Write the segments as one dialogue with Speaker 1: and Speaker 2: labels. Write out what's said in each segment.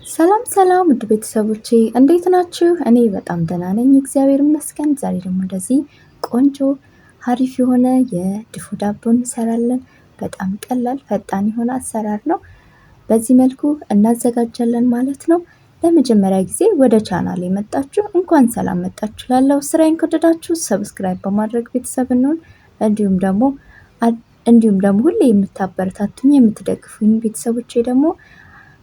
Speaker 1: ሰላም ሰላም ውድ ቤተሰቦቼ እንዴት ናችሁ? እኔ በጣም ደህና ነኝ፣ እግዚአብሔር ይመስገን። ዛሬ ደግሞ እንደዚህ ቆንጆ ሀሪፍ የሆነ የድፎ ዳቦ እንሰራለን። በጣም ቀላል ፈጣን የሆነ አሰራር ነው። በዚህ መልኩ እናዘጋጃለን ማለት ነው። ለመጀመሪያ ጊዜ ወደ ቻናል የመጣችሁ እንኳን ሰላም መጣችሁ ላለው ስራዬን ከወደዳችሁ ሰብስክራይብ በማድረግ ቤተሰብ እንሁን። እንዲሁም ደግሞ ሁሌ የምታበረታቱኝ የምትደግፉኝ ቤተሰቦቼ ደግሞ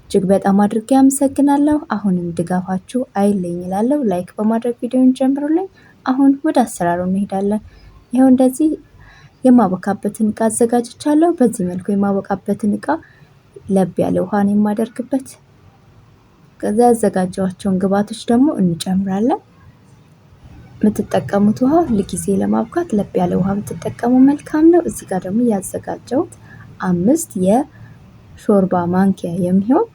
Speaker 1: እጅግ በጣም አድርጌ አመሰግናለሁ። አሁንም ድጋፋችሁ አይለኝ እላለሁ። ላይክ በማድረግ ቪዲዮውን ጀምሩልኝ። አሁን ወደ አሰራሩ እንሄዳለን። ይኸው እንደዚህ የማቦካበትን እቃ አዘጋጅቻለሁ። በዚህ መልኩ የማቦካበትን እቃ ለብ ያለ ውሃን የማደርግበት። ከዛ ያዘጋጀኋቸውን ግብአቶች ደግሞ እንጨምራለን። የምትጠቀሙት ውሃ ለጊዜ ለማብካት ለብ ያለ ውሃ ብትጠቀሙ መልካም ነው። እዚህ ጋር ደግሞ ያዘጋጀሁት 5 የሾርባ ማንኪያ የሚሆን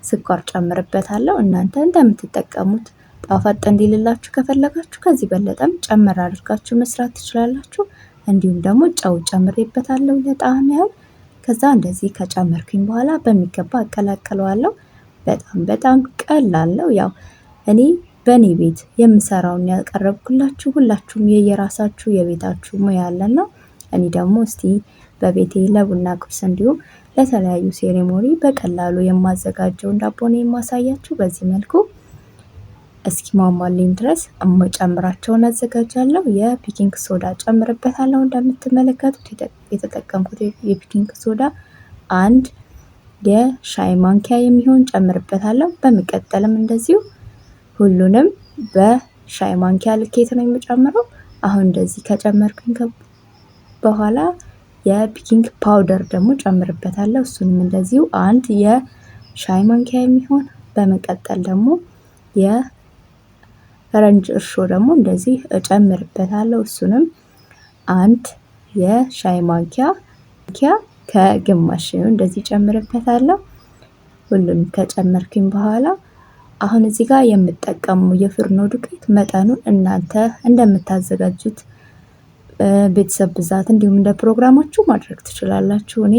Speaker 1: ስኳር ጨምርበታለሁ። እናንተ እንደምትጠቀሙት ጣፋጭ እንዲልላችሁ ከፈለጋችሁ ከዚህ በለጠም ጨመር አድርጋችሁ መስራት ትችላላችሁ። እንዲሁም ደግሞ ጨው ጨምሬበታለሁ ለጣዕም ያህል። ከዛ እንደዚህ ከጨመርኩኝ በኋላ በሚገባ አቀላቅለዋለሁ። በጣም ቀላል ነው። ያው እኔ በእኔ ቤት የምሰራውን ያቀረብኩላችሁ፣ ሁላችሁም የየራሳችሁ የቤታችሁ ሙያ አለና እኔ ደግሞ እስቲ በቤቴ ለቡና ቁርስ እንዲሁም ለተለያዩ ሴሬሞኒ በቀላሉ የማዘጋጀውን ዳቦ ነው የማሳያችሁ። በዚህ መልኩ እስኪ ማሟልኝ ድረስ እመጨምራቸውን አዘጋጃለሁ። የቤኪንግ ሶዳ ጨምርበታለሁ። እንደምትመለከቱት የተጠቀምኩት የቤኪንግ ሶዳ 1 የሻይ ማንኪያ የሚሆን ጨምርበታለሁ። በሚቀጥልም እንደዚሁ ሁሉንም በሻይ ማንኪያ ልኬት ነው የምጨምረው። አሁን እንደዚህ ከጨመርኩኝ በኋላ የቤኪንግ ፓውደር ደግሞ ጨምርበታለሁ። እሱንም እንደዚሁ 1 የሻይ ማንኪያ የሚሆን። በመቀጠል ደግሞ የፈረንጅ እርሾ ደግሞ እንደዚህ እጨምርበታለሁ። እሱንም 1 የሻይ ማንኪያ ከግማሽ እንደዚህ ጨምርበታለሁ። ሁሉንም ከጨመርኩኝ በኋላ አሁን እዚህ ጋር የምጠቀሙ የፍርኖ ዱቄት መጠኑን እናንተ እንደምታዘጋጁት ቤተሰብ ብዛት እንዲሁም እንደ ፕሮግራማችሁ ማድረግ ትችላላችሁ። እኔ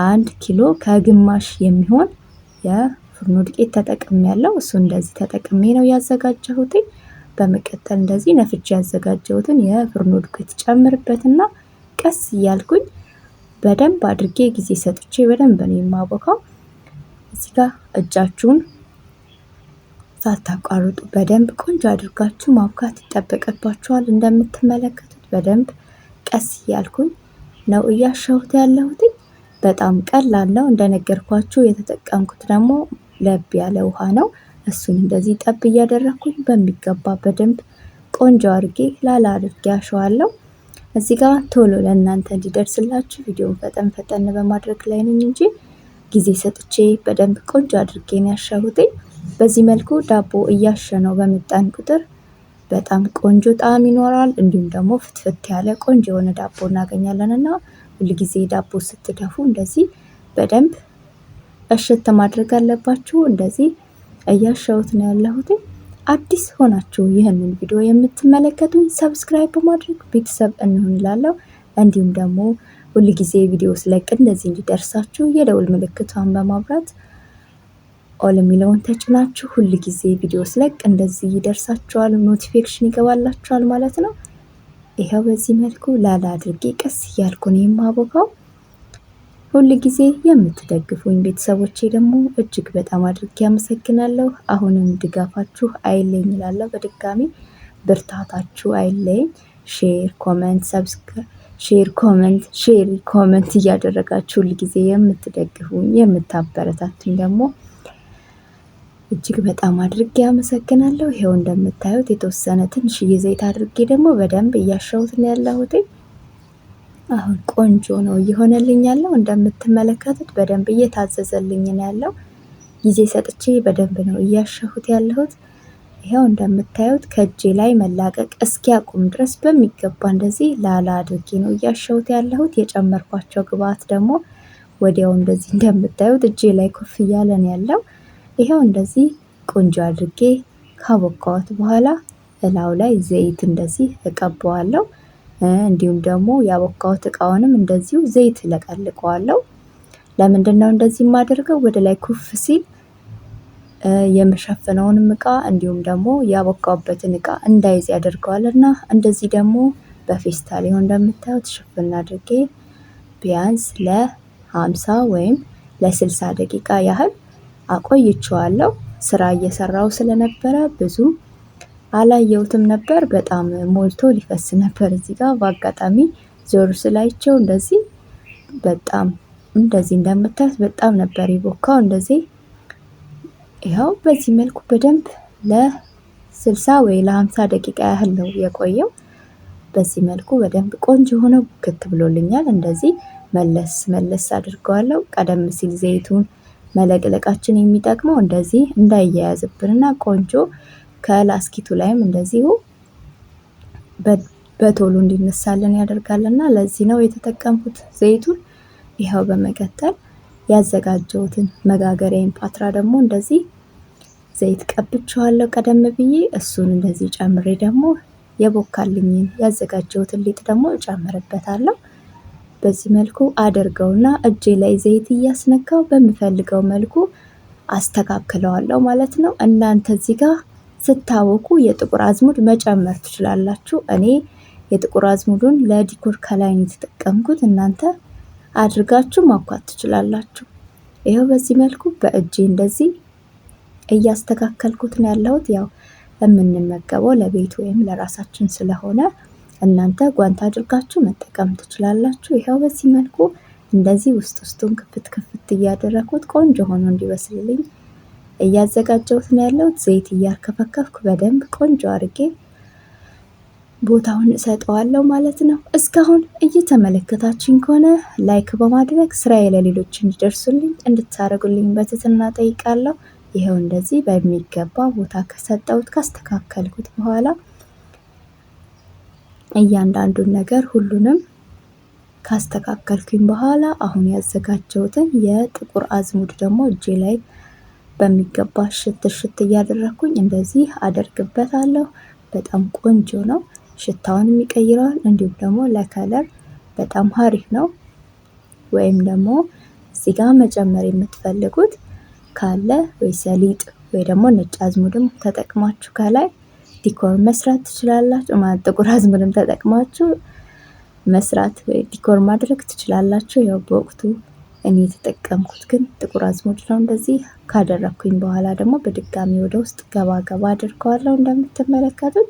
Speaker 1: 1 ኪሎ ከግማሽ የሚሆን የፍርኖ ዱቄት ተጠቅሜያለሁ። እሱ እንደዚህ ተጠቅሜ ነው ያዘጋጀሁት። በመቀጠል እንደዚህ ነፍቼ ያዘጋጀሁትን የፍርኖ ዱቄት ጨምርበትና ቀስ እያልኩኝ በደንብ አድርጌ ጊዜ ሰጥቼ በደንብ ነው የማቦካው። እዚህ ጋር እጃችሁን ሳታቋርጡ በደንብ ቆንጆ አድርጋችሁ ማብካት ይጠበቅባችኋል። እንደምትመለከቱት በደንብ ቀስ እያልኩኝ ነው እያሻሁት ያለሁት። በጣም ቀላል ነው። እንደነገርኳችሁ የተጠቀምኩት ደግሞ ለብ ያለ ውሃ ነው። እሱን እንደዚህ ጠብ እያደረኩኝ በሚገባ በደንብ ቆንጆ አድርጌ ላላ አድርጌ አሸዋለሁ። እዚህ ጋር ቶሎ ለእናንተ እንዲደርስላችሁ ቪዲዮን ፈጠን በማድረግ ላይ ነኝ እንጂ ጊዜ ሰጥቼ በደንብ ቆንጆ አድርጌ ነው ያሻሁት። በዚህ መልኩ ዳቦ እያሸነው በመጣን ቁጥር በጣም ቆንጆ ጣዕም ይኖራል። እንዲሁም ደግሞ ፍትፍት ያለ ቆንጆ የሆነ ዳቦ እናገኛለንና ሁልጊዜ ዳቦ ስትደፉ እንደዚህ በደንብ እሽት ማድረግ አለባችሁ። እንደዚህ እያሻሁት ነው ያለሁት። አዲስ ሆናችሁ ይህንን ቪዲዮ የምትመለከቱኝ ሰብስክራይብ በማድረግ ቤተሰብ እንሁን እላለሁ። እንዲሁም ደግሞ ሁልጊዜ ቪዲዮ ስለቅ እንደዚህ እንዲደርሳችሁ የደውል ምልክቷን በማብራት ኦል የሚለውን ተጭናችሁ ሁልጊዜ ቪዲዮ ስለቅ እንደዚህ ይደርሳችኋል፣ ኖቲፊኬሽን ይገባላችኋል ማለት ነው። ይሄው በዚህ መልኩ ላላ አድርጌ ቀስ እያልኩ ነው የማቦካው። ሁልጊዜ የምትደግፉኝ ቤተሰቦቼ ደግሞ እጅግ በጣም አድርጌ አመሰግናለሁ። አሁንም ድጋፋችሁ አይለኝ እላለሁ። በድጋሚ ብርታታችሁ አይለኝ። ሼር ኮመንት እያደረጋችሁ ሁልጊዜ የምትደግፉኝ የምታበረታቱኝ ደግሞ እጅግ በጣም አድርጌ አመሰግናለሁ። ይሄው እንደምታዩት የተወሰነ ትንሽዬ ዘይት አድርጌ ደግሞ በደንብ እያሻሁት ነው ያለሁት። አሁን ቆንጆ ነው እየሆነልኝ ያለው። እንደምትመለከቱት በደንብ እየታዘዘልኝ ነው ያለው። ጊዜ ሰጥቼ በደንብ ነው እያሻሁት ያለሁት። ይሄው እንደምታዩት ከእጄ ላይ መላቀቅ እስኪያቆም ድረስ በሚገባ እንደዚህ ላላ አድርጌ ነው እያሻሁት ያለሁት። የጨመርኳቸው ግብአት ደግሞ ወዲያው እንደዚህ እንደምታዩት እጄ ላይ ኮፍ እያለ ነው ያለው። ይሄው እንደዚህ ቆንጆ አድርጌ ካቦካሁት በኋላ እላው ላይ ዘይት እንደዚህ እቀባዋለሁ። እንዲሁም ደግሞ ያቦካሁት እቃውንም እንደዚሁ ዘይት ለቀልቀዋለሁ። ለምንድነው እንደዚህ የማደርገው? ወደ ላይ ኩፍ ሲል የምሸፍነውንም እቃ እንዲሁም ደግሞ ያቦካውበትን እቃ እንዳይዝ ያደርገዋል እና እንደዚህ ደግሞ በፌስታል ይሁን እንደምታዩት ሽፍን አድርጌ ቢያንስ ለ50 ወይም ለ60 ደቂቃ ያህል አቆይቼዋለሁ። ስራ እየሰራው ስለነበረ ብዙም አላየሁትም ነበር። በጣም ሞልቶ ሊፈስ ነበር። እዚህ ጋር በአጋጣሚ ዞር ስላይቸው እንደዚህ በጣም እንደዚህ እንደምታዩት በጣም ነበር የቦካው። እንደዚህ ይኸው በዚህ መልኩ በደንብ ለ60 ወይ ለ50 ደቂቃ ያህል ነው የቆየው። በዚህ መልኩ በደንብ ቆንጆ ሆኖ ቡክት ብሎልኛል። እንደዚህ መለስ አድርገዋለሁ። ቀደም ሲል ዘይቱን መለቅለቃችን የሚጠቅመው እንደዚህ እንዳያያዝብንና ቆንጆ ከላስኪቱ ላይም እንደዚሁ በቶሎ እንዲነሳልን ያደርጋልና ለዚህ ነው የተጠቀምኩት ዘይቱን። ይኸው በመቀጠል ያዘጋጀሁትን መጋገሪያዬን ፓትራ ደግሞ እንደዚህ ዘይት ቀብቼዋለሁ ቀደም ብዬ። እሱን እንደዚህ ጨምሬ ደግሞ የቦካልኝን ያዘጋጀሁትን ሊጥ ደግሞ እጨምርበታለሁ። በዚህ መልኩ አድርገውና እጄ ላይ ዘይት እያስነካው በምፈልገው መልኩ አስተካክለዋለሁ ማለት ነው። እናንተ እዚህ ጋር ስታወቁ የጥቁር አዝሙድ መጨመር ትችላላችሁ። እኔ የጥቁር አዝሙዱን ለዲኮር ከላይ ነው የተጠቀምኩት። እናንተ አድርጋችሁ ማብኳት ትችላላችሁ። ይኸው በዚህ መልኩ በእጄ እንደዚህ እያስተካከልኩት ነው ያለሁት። ያው የምንመገበው ለቤት ወይም ለራሳችን ስለሆነ እናንተ ጓንት አድርጋችሁ መጠቀም ትችላላችሁ። ይኸው በዚህ መልኩ እንደዚህ ውስጡን ክፍት እያደረኩት ቆንጆ ሆኖ እንዲበስልልኝ እያዘጋጀሁት ነው ያለሁት። ዘይት እያርከፈከፍኩ በደንብ ቆንጆ አድርጌ ቦታውን እሰጠዋለሁ ማለት ነው። እስካሁን እየተመለከታችሁኝ ከሆነ ላይክ በማድረግ ስራዬ ለሌሎች እንዲደርሱልኝ እንድታደርጉልኝ በትህትና ጠይቃለሁ። ይኸው እንደዚህ በሚገባ ቦታ ከሰጠሁት ካስተካከልኩት በኋላ እያንዳንዱን ነገር ሁሉንም ካስተካከልኩኝ በኋላ አሁን ያዘጋጀሁትን የጥቁር አዝሙድ ደግሞ እጄ ላይ በሚገባ ሽት እያደረኩኝ እንደዚህ አደርግበታለሁ። በጣም ቆንጆ ነው። ሽታውንም ይቀይረዋል። እንዲሁም ደግሞ ለከለር በጣም አሪፍ ነው። ወይም ደግሞ እዚህ ጋር መጨመር የምትፈልጉት ካለ ወይ ሰሊጥ ወይ ደግሞ ነጭ አዝሙድም ተጠቅማችሁ ከላይ ዲኮር መስራት ትችላላችሁ። ማለት ጥቁር አዝሙድም ተጠቅማችሁ መስራት ወይ ዲኮር ማድረግ ትችላላችሁ። ያው በወቅቱ እኔ የተጠቀምኩት ግን ጥቁር አዝሙድ ነው። እንደዚህ ካደረኩኝ በኋላ ደግሞ በድጋሚ ወደ ውስጥ ገባ አድርገዋለሁ። እንደምትመለከቱት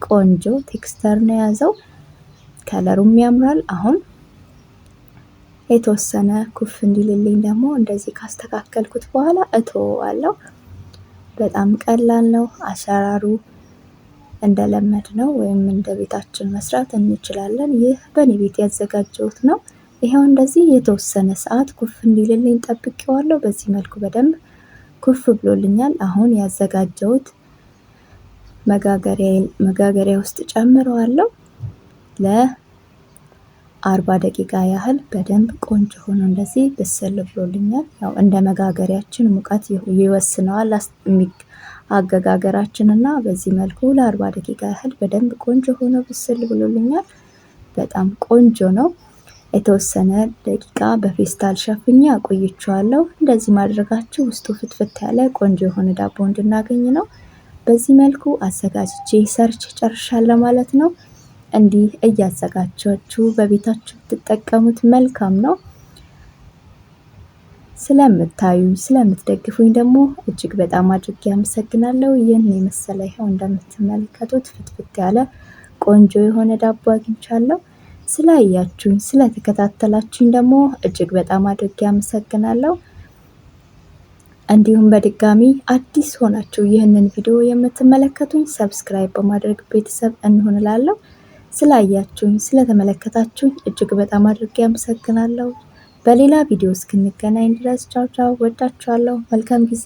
Speaker 1: ቆንጆ ቴክስቸር ነው የያዘው። ከለሩም ያምራል። አሁን የተወሰነ ኩፍ እንዲልልኝ ደግሞ እንደዚህ ካስተካከልኩት በኋላ እተወዋለሁ። በጣም ቀላል ነው አሰራሩ። እንደለመድ ነው ወይም እንደ ቤታችን መስራት እንችላለን። ይህ በእኔ ቤት ያዘጋጀሁት ነው። ይሄው እንደዚህ የተወሰነ ሰዓት ኩፍ እንዲልልኝ ጠብቄዋለሁ። በዚህ መልኩ በደንብ ኩፍ ብሎልኛል። አሁን ያዘጋጀሁት መጋገሪያ ውስጥ ጨምረዋለሁ። ለ40 ደቂቃ ያህል በደንብ ቆንጆ ሆኖ እንደዚህ በሰል ብሎልኛል። ያው እንደ መጋገሪያችን ሙቀት ይወስነዋል አገጋገራችንና በዚህ መልኩ ለ40 ደቂቃ ያህል በደንብ ቆንጆ ሆኖ በሰል ብሎልኛል። በጣም ቆንጆ ነው። የተወሰነ ደቂቃ በፌስታል ሸፍኜ አቆይቼዋለሁ። እንደዚህ ማድረጋችሁ ውስጡ ፍትፍት ያለ ቆንጆ የሆነ ዳቦ እንድናገኝ ነው። በዚህ መልኩ አዘጋጅቼ ሰርች ጨርሻለሁ ማለት ነው። እንዲህ እያዘጋጃችሁ በቤታችሁ ብትጠቀሙት መልካም ነው። ስለምታዩኝ ስለምትደግፉኝ ደግሞ እጅግ በጣም አድርጌ አመሰግናለሁ። ይህን የመሰለ ይኸው እንደምትመለከቱት ፍትፍት ያለ ቆንጆ የሆነ ዳቦ አግኝቻለሁ። ስላያችሁኝ ስለተከታተላችሁኝ ደግሞ እጅግ በጣም አድርጌ አመሰግናለሁ። እንዲሁም በድጋሚ አዲስ ሆናችሁ ይህንን ቪዲዮ የምትመለከቱኝ ሰብስክራይብ በማድረግ ቤተሰብ እንሆንላለሁ። ስላያችሁኝ ስለተመለከታችሁኝ እጅግ በጣም አድርጌ አመሰግናለሁ። በሌላ ቪዲዮ እስክንገናኝ ድረስ ቻው ቻው። ወዳችኋለሁ። መልካም ጊዜ